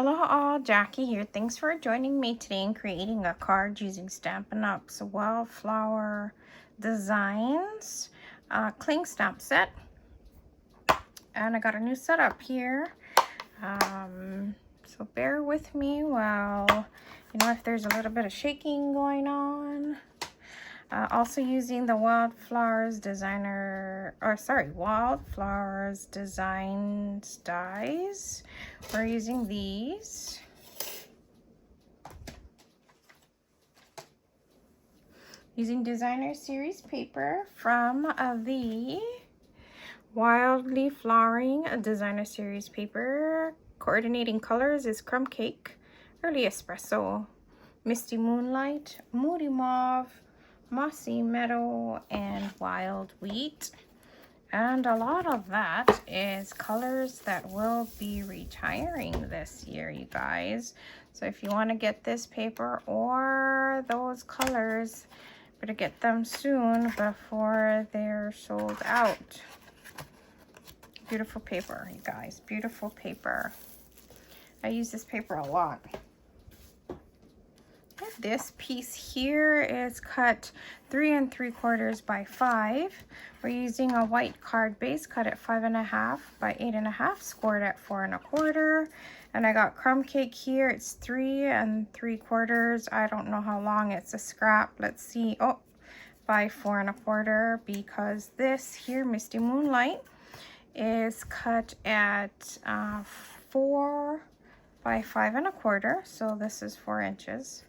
Hello all, Jackie here. Thanks for joining me today in creating a card using Stampin' Up's Wildflower Designs cling stamp set. And I got a new setup here. So bear with me while, if there's a little bit of shaking going on. Also using the Wildflowers Designs dies. We're using these. Using designer series paper from the Wildly Flowering designer series paper. Coordinating colors is Crumb Cake, Early Espresso, Misty Moonlight, Moody Mauve, Mossy Meadow, and Wild Wheat. And a lot of that is colors that will be retiring this year, you guys. So if you want to get this paper or those colors, better get them soon before they're sold out. Beautiful paper, you guys, beautiful paper. I use this paper a lot. This piece here is cut 3 3/4 by 5. We're using a white card base cut at 5.5 by 8.5, scored at 4 1/4. And I got crumb cake here. It's 3 3/4. I don't know how long it's a scrap. Let's see. Oh, by 4 1/4, because this here, Misty Moonlight, is cut at 4 by 5 1/4. So this is 4 inches.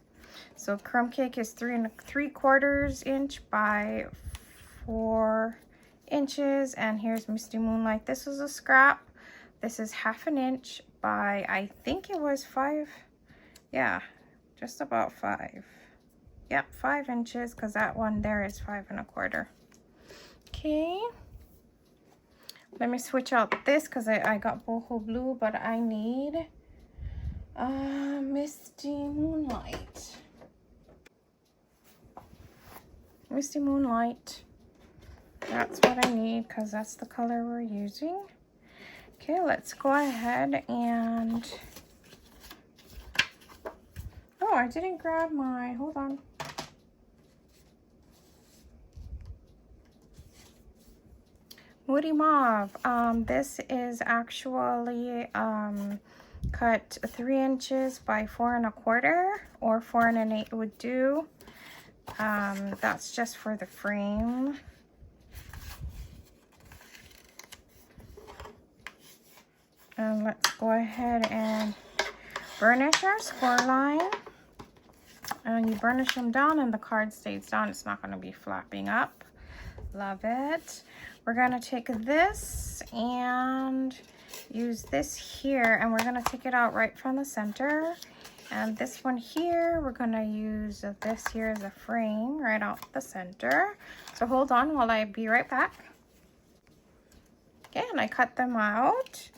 So crumb cake is 3 3/4 inch by 4 inches, and here's Misty Moonlight. This is a scrap. This is 1/2 inch by, I think it was 5. Yeah, just about 5. Yep, 5 inches, because that one there is 5 1/4. Okay. Let me switch out this because I got boho blue, but I need Misty Moonlight. Misty Moonlight. That's what I need because that's the color we're using. Okay, let's go ahead and... Oh, I didn't grab my... Hold on. Woody Mauve. This is actually cut 3 inches by 4 1/4, or 4 1/8 would do. That's just for the frame. And let's go ahead and burnish our score line. And you burnish them down and the card stays down. It's not going to be flapping up. Love it. We're going to take this and use this here, and we're going to take it out right from the center. And this one here, we're going to use this here as a frame right out the center. So hold on while I be right back. Okay, and I cut them out.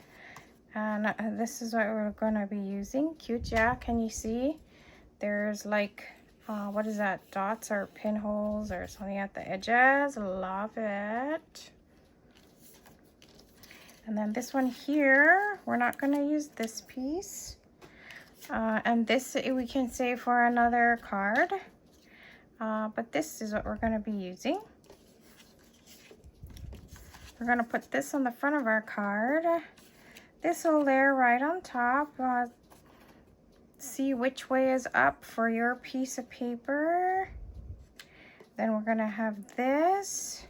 And this is what we're going to be using. Cute, yeah. Can you see? There's like, what is that? Dots or pinholes or something at the edges. Love it. And then this one here, we're not going to use this piece. And this we can save for another card. But this is what we're going to be using. We're going to put this on the front of our card. This will layer right on top. See which way is up for your piece of paper. Then we're going to have this,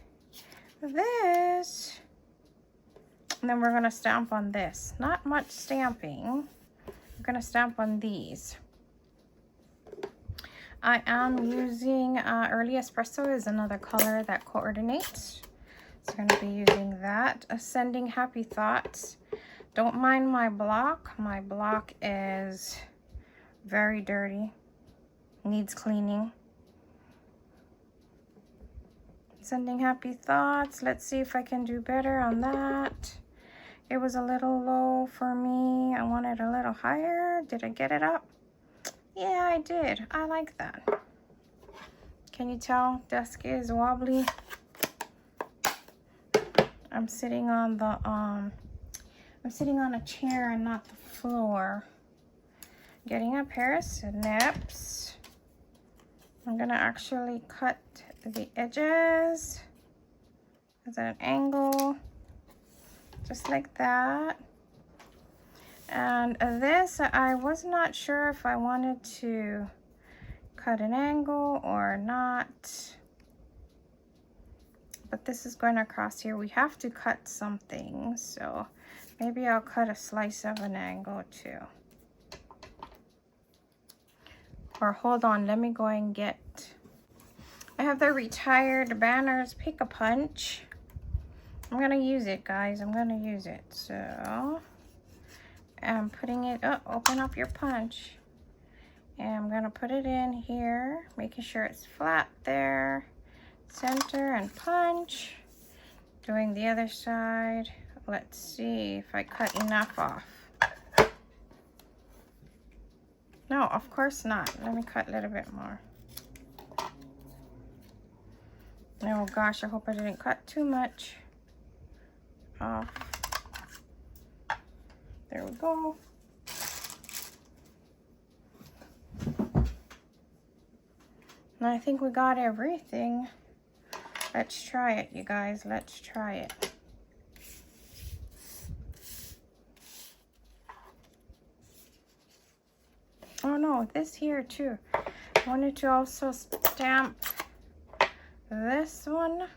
this, and then we're going to stamp on this. Not much stamping. We're going to stamp on these. I am using Early Espresso is another color that coordinates. So I'm going to be using that. Sending Happy Thoughts. Don't mind my block. My block is very dirty. Needs cleaning. Sending Happy Thoughts. Let's see if I can do better on that. It was a little low for me. I want it a little higher. Did I get it up? Yeah, I did. I like that. Can you tell? Desk is wobbly. I'm sitting on the I'm sitting on a chair and not the floor. getting a pair of snips. I'm gonna actually cut the edges at an angle, just like that. And this, I was not sure if I wanted to cut an angle or not, but this is going across here. We have to cut something, so maybe I'll cut a slice of an angle too. Or hold on, let me go and get, I have the retired banners pick-a-punch. I'm gonna use it, guys. I'm gonna use it. So I'm putting it up, open up your punch. And I'm gonna put it in here, making sure it's flat there. Center and punch. Doing the other side. Let's see if I cut enough off. No, of course not. Let me cut a little bit more. Oh gosh, I hope I didn't cut too much off. There we go. And I think we got everything. Let's try it, you guys. Let's try it. Oh no, this here too. I wanted to also stamp this one.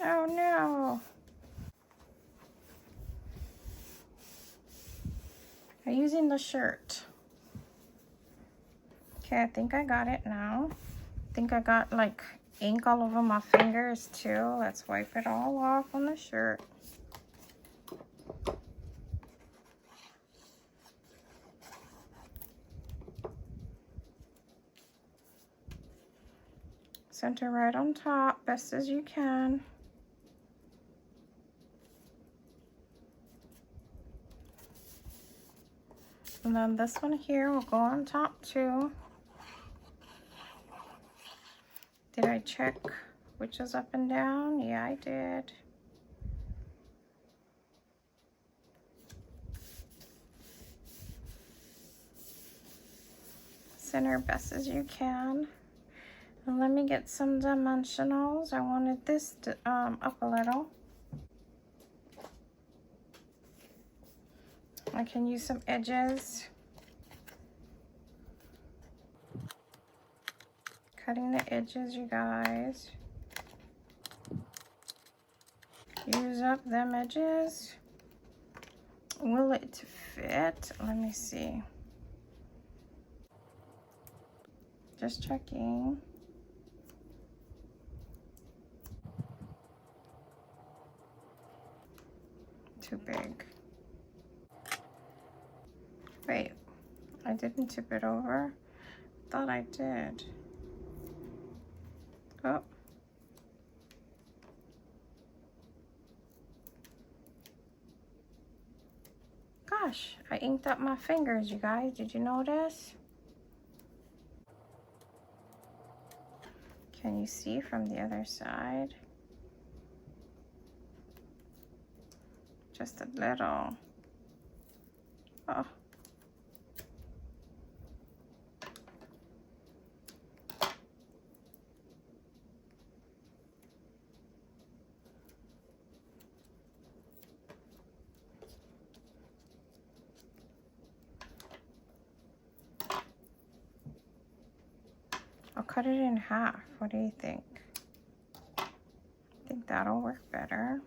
Oh no. I'm using the shirt. Okay, I think I got it now. I think I got like ink all over my fingers too. Let's wipe it all off on the shirt. Center right on top, best as you can. And then this one here will go on top too. Did I check which is up and down? Yeah, I did. Center best as you can. And let me get some dimensionals. I wanted this to, up a little. I can use some edges. Cutting the edges, you guys. Use up them edges. Will it fit? Let me see. Just checking. Too big. Wait, I didn't tip it over. Thought I did. Oh. Gosh, I inked up my fingers, you guys. Did you notice? Can you see from the other side? Just a little. Oh. I'll cut it in half. What do you think? I think that'll work better.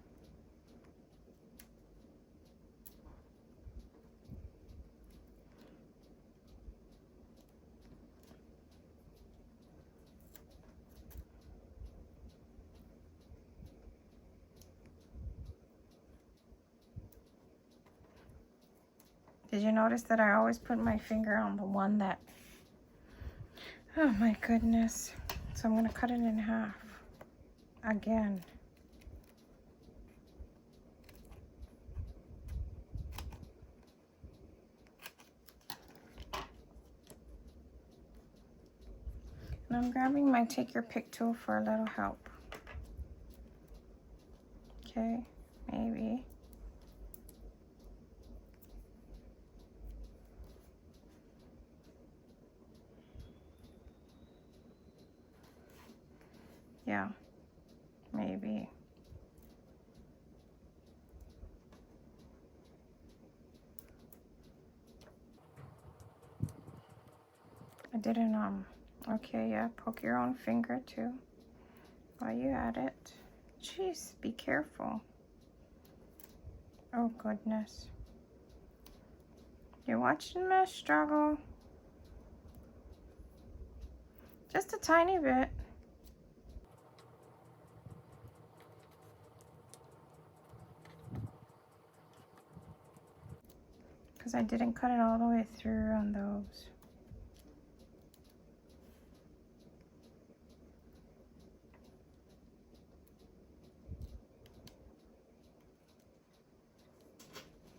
Did you notice that I always put my finger on the one that, oh my goodness. So I'm gonna cut it in half again. grabbing my take your pick tool for a little help. Okay, maybe. Yeah, maybe. I didn't, okay, yeah, poke your own finger too while you at it. Jeez, be careful. Oh, goodness. You're watching me struggle. Just a tiny bit. Because I didn't cut it all the way through on those.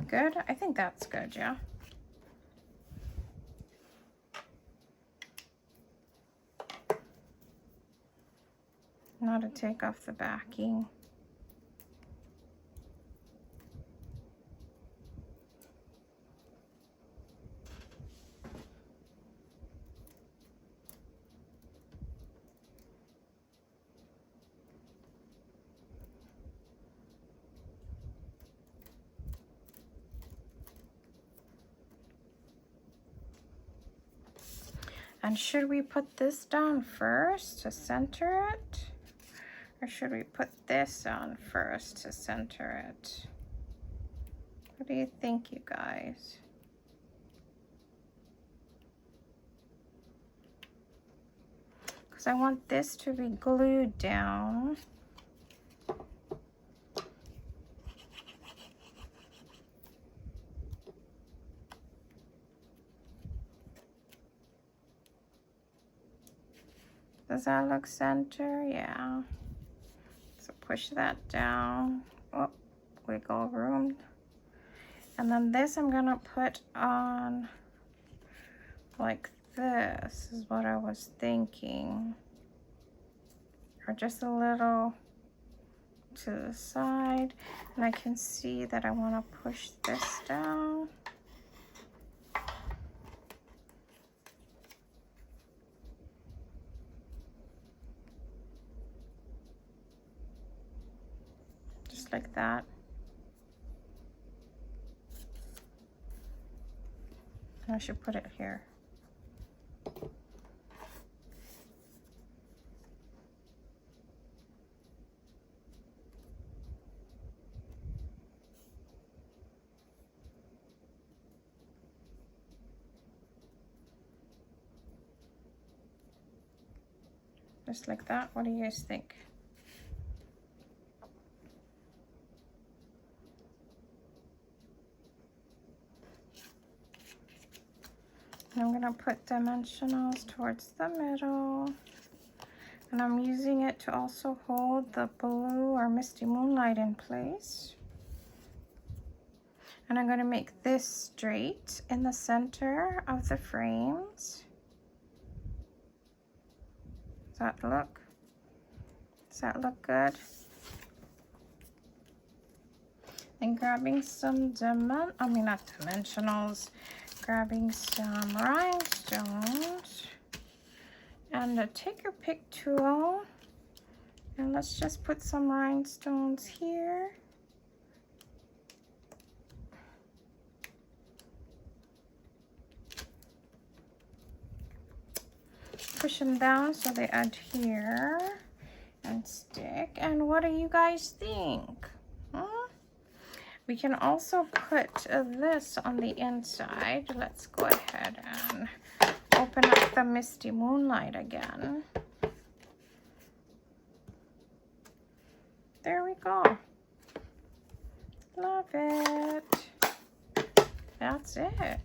Good? I think that's good, yeah. Now to take off the backing. And should we put this down first to center it? Or should we put this on first to center it? What do you think, you guys? Because I want this to be glued down. Does that look center? Yeah. So push that down. Oh, wiggle room. And then this I'm gonna put on like this is what I was thinking. Or just a little to the side. And I can see that I wanna push this down. Like that. I should put it here. Just like that. What do you guys think? I'm going to put dimensionals towards the middle. And I'm using it to also hold the blue or misty moonlight in place. And I'm going to make this straight in the center of the frames. Does that look good? And grabbing some not dimensionals. Grabbing some rhinestones and take your pick tool, and let's just put some rhinestones here. Push them down so they adhere and stick. And what do you guys think? We can also put this on the inside. Let's go ahead and open up the misty moonlight again. There we go. Love it. That's it.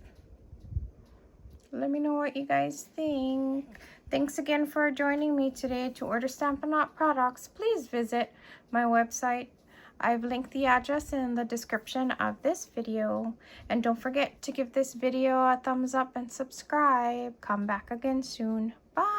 Let me know what you guys think. Thanks again for joining me today. To order Stampin' Up products, please visit my website. I've linked the address in the description of this video. And don't forget to give this video a thumbs up and subscribe. Come back again soon. Bye.